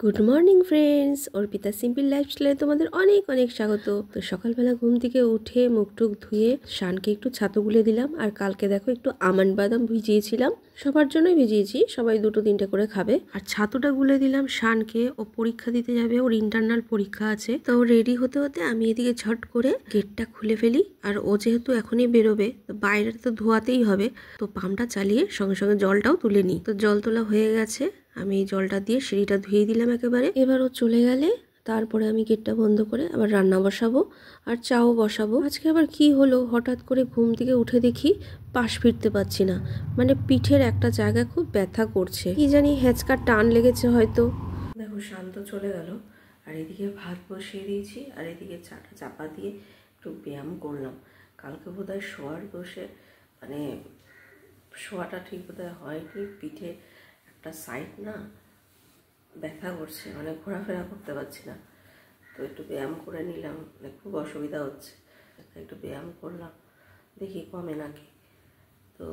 Good morning friends, Arpita simple লাইফস্টাইলে তোমাদের অনেক অনেক স্বাগত। তো সকালবেলা ঘুম থেকে উঠে মুখ টুক ধুয়ে শানকে একটু ছাতু গুলে দিলাম। আর কালকে দেখো একটু আমন্ড বাদাম ভিজিয়েছিলাম, সবার জন্যই ভিজিয়েছি, সবাই দুটো তিনটে করে খাবে। আর ছাতুটা গুলে দিলাম শানকে, ও পরীক্ষা দিতে যাবে, ওর ইন্টারনাল পরীক্ষা আছে। তো রেডি হতে হতে আমি এদিকে ঝট করে গেটটা খুলে ফেলি। আর ও যেহেতু এখনই বেরোবে, তো বাইরে তো ধোয়াতেই হবে, তো পাম্পটা চালিয়ে সঙ্গে সঙ্গে জলটাও তুলে নিই। তো জল তোলা হয়ে গেছে, আমি এই জলটা দিয়ে সিঁড়িটা ধুয়ে দিলাম একেবারে। এবার ও চলে গেলে তারপরে আমি গেটটা বন্ধ করে আবার রান্না বসাবো আর চাও বসাবো। আজকে আবার কি হলো, হঠাৎ করে ঘুম থেকে উঠে দেখি পাশ ফিরতে পারছি না, মানে পিঠের একটা জায়গায় খুব ব্যথা করছে, কি জানি হেঁচকার টান লেগেছে হয়তো। দেখো শান্ত চলে গেল, আর এদিকে ভাত বসিয়ে দিয়েছি, আর এদিকে চাটা চাপা দিয়ে একটু ব্যায়াম করলাম। কালকে বোধহয় শোয়ার দোষে মানে শোয়াটা ঠিক বোধহয় হয়নি, পিঠে একটা সাইড না ব্যথা করছে, মানে ঘোরাফেরা করতে পারছি না। তো একটু ব্যায়াম করে নিলাম, মানে খুব অসুবিধা হচ্ছে, একটু ব্যায়াম করলাম, দেখি কমে নাকি। তো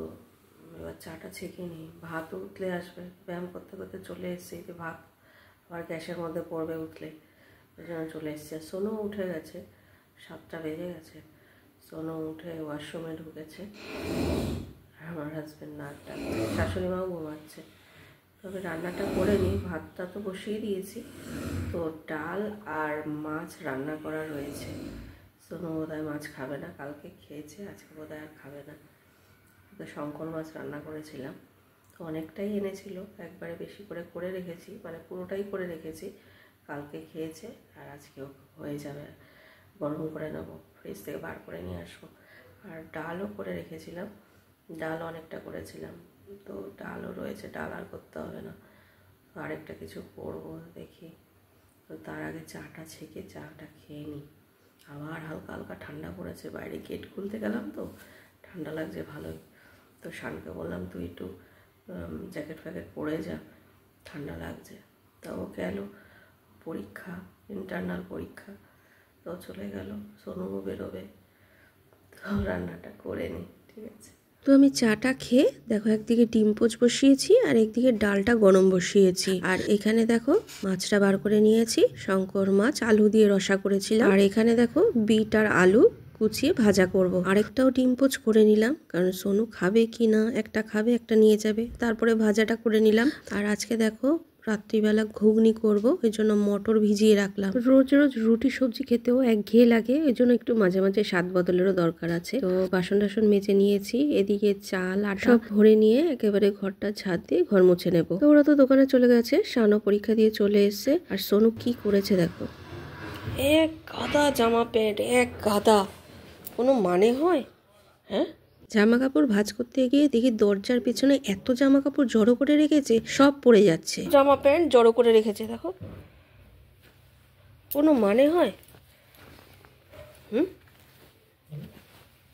এবার চাটা ছেঁকে নিই, ভাত উঠলে আসবে, ব্যায়াম করতে করতে চলে এসছে, যে ভাত আবার গ্যাসের মধ্যে পড়বে উঠলে, ওই জন্য চলে এসছে। সোনু উঠে গেছে, 7টা বেজে গেছে, সোনু উঠে ওয়াশরুমে ঢুকেছে, আমার হাজব্যান্ড নাক ডাকছে, শাশুড়ি মাও ঘুমাচ্ছে। তবে রান্নাটা করে নিই, ভাতটা তো বসিয়ে দিয়েছি, তো ডাল আর মাছ রান্না করা রয়েছে। সোনু বোধহয় মাছ খাবে না, কালকে খেয়েছে, আজকে বোধহয় আর খাবে না। তো শঙ্কর মাছ রান্না করেছিলাম, তো অনেকটাই এনেছিল, একবারে বেশি করে করে রেখেছি, মানে পুরোটাই করে রেখেছি। কালকে খেয়েছে আর আজকেও হয়ে যাবে, গরম করে নেবো, ফ্রিজ থেকে বার করে নিয়ে আসবো। আর ডালও করে রেখেছিলাম, ডাল অনেকটা করেছিলাম, তো ডালও রয়েছে, ডাল আর করতে হবে না, আরেকটা কিছু করবো দেখি। তো তার আগে চাটা ছেঁকে চাটা খেয়ে নিই। আবার হালকা হালকা ঠান্ডা পড়েছে, বাইরে গেট খুলতে গেলাম তো ঠান্ডা লাগছে ভালোই। তো শানকে বললাম তুই একটু জ্যাকেট ফ্যাকেট পরে যা, ঠান্ডা লাগছে। তা ও গেল, পরীক্ষা ইন্টারনাল পরীক্ষা, তো চলে গেল, সোনুও বেরোবে, তো রান্নাটা করে নিই, ঠিক আছে। তো আমি চাটা খেয়ে দেখো একদিকে ডিম পোচ বসিয়েছি আর একদিকে ডালটা গরম বসিয়েছি। আর এখানে দেখো মাছটা বার করে নিয়েছি, শঙ্কর মাছ আলু দিয়ে রসা করেছিলাম। আর এখানে দেখো বিট আর আলু কুচিয়ে ভাজা করব। আরেকটাও ডিম পোচ করে নিলাম, কারণ সোনু খাবে কি না, একটা খাবে একটা নিয়ে যাবে, তারপরে ভাজাটা করে নিলাম। আর আজকে দেখো রাত্রিবেলা ঘুগনি করব, ওই জন্য মটর ভিজিয়ে রাখলাম। রোজ রোজ রুটি সবজি খেতেও একঘেয়ে লাগে, ওই জন্য একটু মাঝে মাঝে স্বাদ বদলেরও দরকার আছে। তো বাসন টাসন মেজে নিয়েছি, এদিকে চাল আটা সব ভরে নিয়ে একেবারে ঘরটা ঝাড় দিয়ে ঘর মুছে নেব। তো ওরা তো দোকানে চলে গেছে, শানও পরীক্ষা দিয়ে চলে এসছে। আর সোনু কি করেছে দেখো, এক গাদা জামা প্যান্ট, এক গাদা, কোনো মানে হয়? হ্যাঁ, জামা কাপড় ভাঁজ করতে গিয়ে দেখি দরজার পেছনে এত জামা কাপড় জড়ো করে রেখেছে, সব পড়ে যাচ্ছে। জামা প্যান্ট জড়ো করে রেখেছে দেখো, কোনো মানে হয়?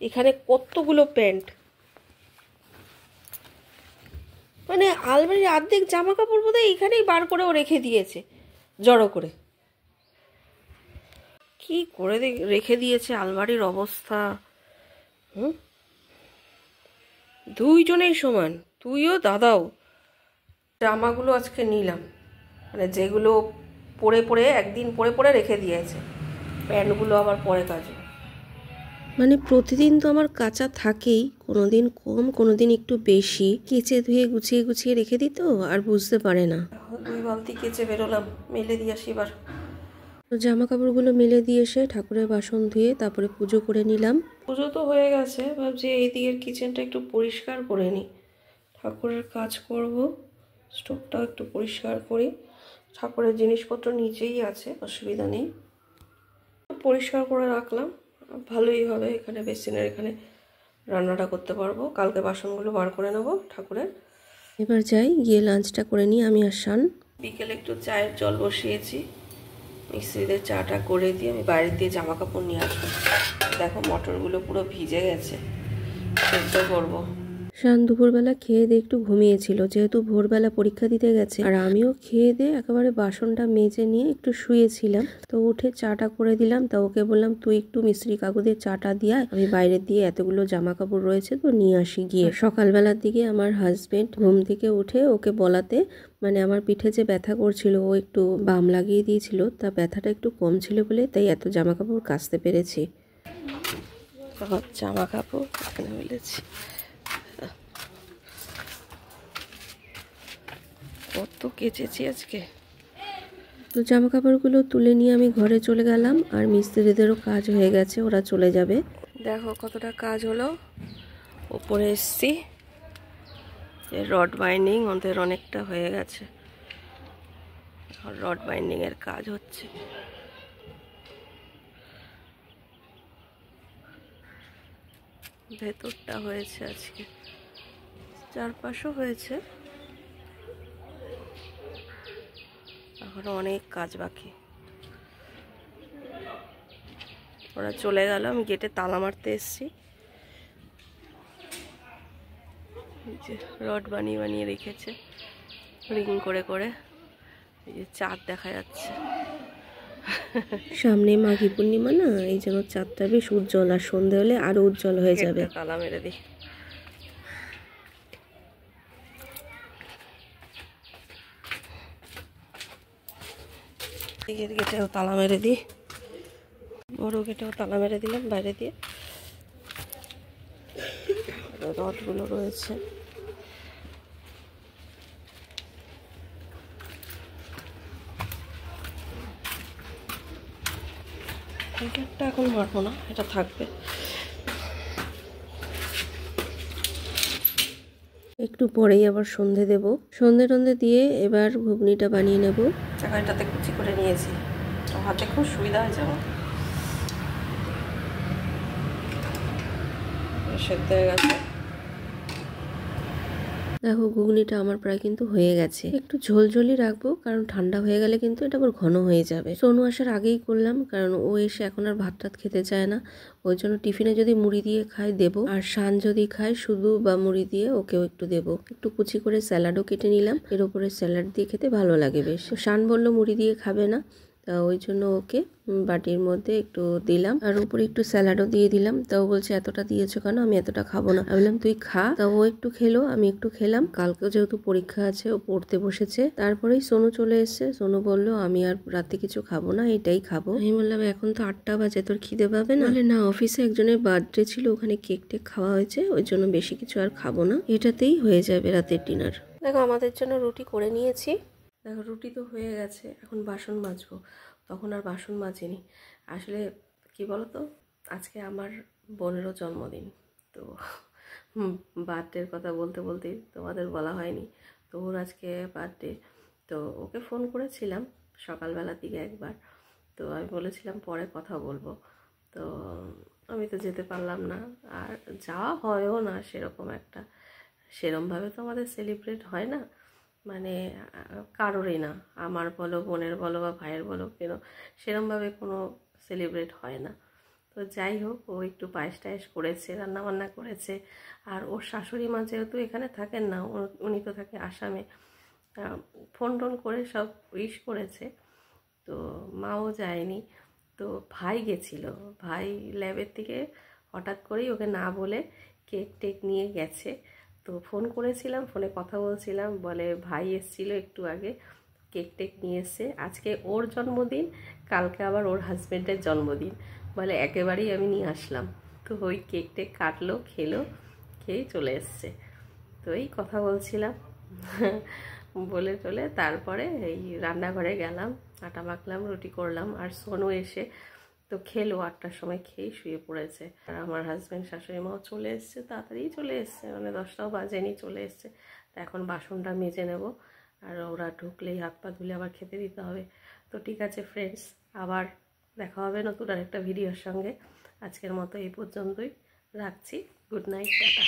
এখানে কতগুলো প্যান্ট, মানে আলমারির অর্ধেক জামা কাপড় বোধহয় এখানেই বার করেও রেখে দিয়েছে জড়ো করে। কি করে রেখে দিয়েছে আলমারির অবস্থা। দুইজনেই সমান, তুইও দাদাও। জামাগুলো আজকে নিলাম, মানে যেগুলো পরে পরে একদিন পরে পরে রেখে দিয়েছে, প্যান্টগুলো আবার পরে কাচবো। মানে প্রতিদিন তো আমার কাঁচা থাকেই, কোনোদিন কম কোনোদিন একটু বেশি, কেচে ধুয়ে গুছিয়ে গুছিয়ে রেখে দিত আর বুঝতে পারে না। 2 বালতি কেচে বেরোলাম, মেলে দিয়ে আসি এবার। তো জামা কাপড়গুলো মেলে দিয়ে এসে ঠাকুরের বাসন ধুয়ে তারপরে পুজো করে নিলাম। পুজো তো হয়ে গেছে, ভাবছি এই দিকের কিচেনটা একটু পরিষ্কার করে নিই, ঠাকুরের কাজ করব, স্টোভটাও একটু পরিষ্কার করি। ঠাকুরের জিনিসপত্র নিচেই আছে, অসুবিধা নেই, পরিষ্কার করে রাখলাম, ভালোই হবে। এখানে বেসিনের এখানে রান্নাটা করতে পারবো, কালকে বাসনগুলো বার করে নেবো ঠাকুরের। এবার যাই, গিয়ে লাঞ্চটা করে নিই আমি আর শান। বিকেলে একটু চায়ের জল বসিয়েছি, মিস্ত্রিদের চাটা করে দিয়ে আমি বাইরে দিয়ে জামা কাপড় নিয়ে আসবো। দেখো মটরগুলো পুরো ভিজে গেছে, সেদ্ধ করবো। শান দুপুরবেলা খেয়ে দিয়ে একটু ঘুমিয়েছিল, যেহেতু ভোরবেলা পরীক্ষা দিতে গেছে। আর আমিও খেয়ে দিয়ে একেবারে বাসনটা মেজে নিয়ে একটু শুয়েছিলাম। তো উঠে চাটা করে দিলাম। তা ওকে বললাম তুই একটু মিস্ত্রি কাকুদের চাটা দিয়ে আমি বাইরের দিয়ে এতগুলো জামা কাপড় রয়েছে তো নিয়ে আসি গিয়ে। সকালবেলার দিকে আমার হাজবেন্ড ঘুম থেকে উঠে ওকে বলাতে মানে আমার পিঠে যে ব্যথা করছিল ও একটু বাম লাগিয়ে দিয়েছিল, তা ব্যথাটা একটু কম ছিল বলে তাই এত জামা কাপড় কাচতে পেরেছি। জামা কাপড় এখানে মিলেছি, কত কেচেছি আজকে। তো জামা কাপড়গুলো তুলে নিয়ে আমি ঘরে চলে গেলাম, আর মিস্ত্রিদেরও কাজ হয়ে গেছে, ওরা চলে যাবে। দেখো কতটা কাজ হলো। ওপরে এসছি, রড বাইন্ডিং ওদের অনেকটা হয়ে গেছে, রড বাইন্ডিং এর কাজ হচ্ছে। ভেতরটা হয়েছে আজকে, চারপাশও হয়েছে, এখনো অনেক কাজ বাকি। ওরা চলে গেল, আমি গেটে তালা মারতে এসছি। রড বানিয়ে বানিয়ে রেখেছে রিং করে করে, এই যে চাঁদ দেখা যাচ্ছে। সামনে মাঘী পূর্ণিমা না, এই জন্য চাঁদটা বেশ উজ্জ্বল, আর সন্ধে হলে আরো উজ্জ্বল হয়ে যাবে। তালা মেরে দিই, গেটেও তালা মেরে দিই, বড় গেটেও তালা মেরে দিলাম বাইরে দিয়ে। রডগুলো রয়েছে, এটা এখন মারবো না, এটা থাকবে। একটু পরেই আবার সন্ধে দেব, সন্ধে টন্ধে দিয়ে এবার ঘুগনিটা বানিয়ে নেব। চাকাটাতে কুচি করে নিয়েছি, হাতে খুব সুবিধা হয়েছে আমার, সেদ্ধ হয়ে গেছে। দেখো ঘুগনিটা আমার প্রায় কিন্তু হয়ে গেছে, একটু ঝোলঝোলই রাখবো কারণ ঠান্ডা হয়ে গেলে কিন্তু এটা আবার ঘন হয়ে যাবে। সোনু আসার আগেই করলাম, কারণ ও এসে এখন আর ভাত টাত খেতে চায় না, ওই জন্য টিফিনে যদি মুড়ি দিয়ে খায় দেবো, আর শান যদি খায় শুধু বা মুড়ি দিয়ে ওকেও একটু দেবো। একটু কুচি করে স্যালাডও কেটে নিলাম, এর উপরে স্যালাড দিয়ে খেতে ভালো লাগে বেশ। শান বললো মুড়ি দিয়ে খাবে না, তা ওই জন্য ওকে বাটির মধ্যে একটু দিলাম, আর উপরে একটু স্যালাডও দিয়ে দিলাম। তাও বলছে এতটা দিয়েছো কেন, আমি এতটা খাবো না। আমি বললাম তুই খা। তা ও একটু খেলো, আমি একটু খেলাম। কালকেও যেহেতু পরীক্ষা আছে, ও পড়তে বসেছে। তারপরেই সোনু চলে এসছে, সোনু বললো আমি আর রাতে কিছু খাবো না, এটাই খাবো। আমি বললাম এখন তো 8টা বাজে, তোর খিদে পাবে না? না, অফিসে একজনের বার্থডে ছিল, ওখানে কেক টেক খাওয়া হয়েছে, ওই জন্য বেশি কিছু আর খাবো না, এটাতেই হয়ে যাবে রাতের ডিনার। দেখো আমাদের জন্য রুটি করে নিয়েছি। দেখো রুটি তো হয়ে গেছে, এখন বাসন মাজবো। তখন আর বাসন মাজিনি। আসলে কি বলতো, আজকে আমার বোনেরও জন্মদিন, তো বার্থডের কথা বলতে বলতেই তোমাদের বলা হয়নি। তো ওর আজকে বার্থডে, তো ওকে ফোন করেছিলাম সকালবেলার দিকে একবার, তো আমি বলেছিলাম পরে কথা বলবো। তো আমি তো যেতে পারলাম না, আর যাওয়া হয়ও না সেরকম একটা, সেরমভাবে তো আমাদের সেলিব্রেট হয় না, মানে কারোরই না, আমার বলো বোনের বলো বা ভাইয়ের বলো, কেন সেরমভাবে কোনো সেলিব্রেট হয় না। তো যাই হোক, ও একটু পায়েস টায়েস করেছে, রান্নাবান্না করেছে। আর ওর শাশুড়ি মা যেহেতু এখানে থাকেন না, উনি তো থাকে আসামে, ফোন টোন করে সব উইশ করেছে, তো মাও যায়নি। তো ভাই গেছিল, ভাই ল্যাবের থেকে হঠাৎ করেই ওকে না বলে কেক টেক নিয়ে গেছে। তো ফোন করেছিলাম, ফোনে কথা বলছিলাম, বলে ভাই এসেছিলো একটু আগে, কেক টেক নিয়ে এসছে। আজকে ওর জন্মদিন, কালকে আবার ওর হাজব্যান্ডের জন্মদিন, বলে একেবারেই আমি নিয়ে আসলাম। তো ওই কেক টেক কাটলো, খেলো, খেয়েই চলে এসছে। তো এই কথা বলছিলাম বলে টলে তারপরে এই রান্নাঘরে গেলাম, আটা মাখলাম, রুটি করলাম। আর সোনু এসে তো খেলো, 8টার সময় খেয়েই শুয়ে পড়েছে। আর আমার হাজব্যান্ড শাশুড়ি মাও চলে এসছে, তাড়াতাড়ি চলে এসছে, মানে 10টাও বাজেনি, চলে এসছে। তা এখন বাসনটা মেজে নেব, আর ওরা ঢুকলেই হাত পা ধুলে আবার খেতে দিতে হবে। তো ঠিক আছে ফ্রেন্ডস, আবার দেখা হবে নতুন আরেকটা ভিডিওর সঙ্গে। আজকের মতো এই পর্যন্তই রাখছি, গুড নাইট, টাটা।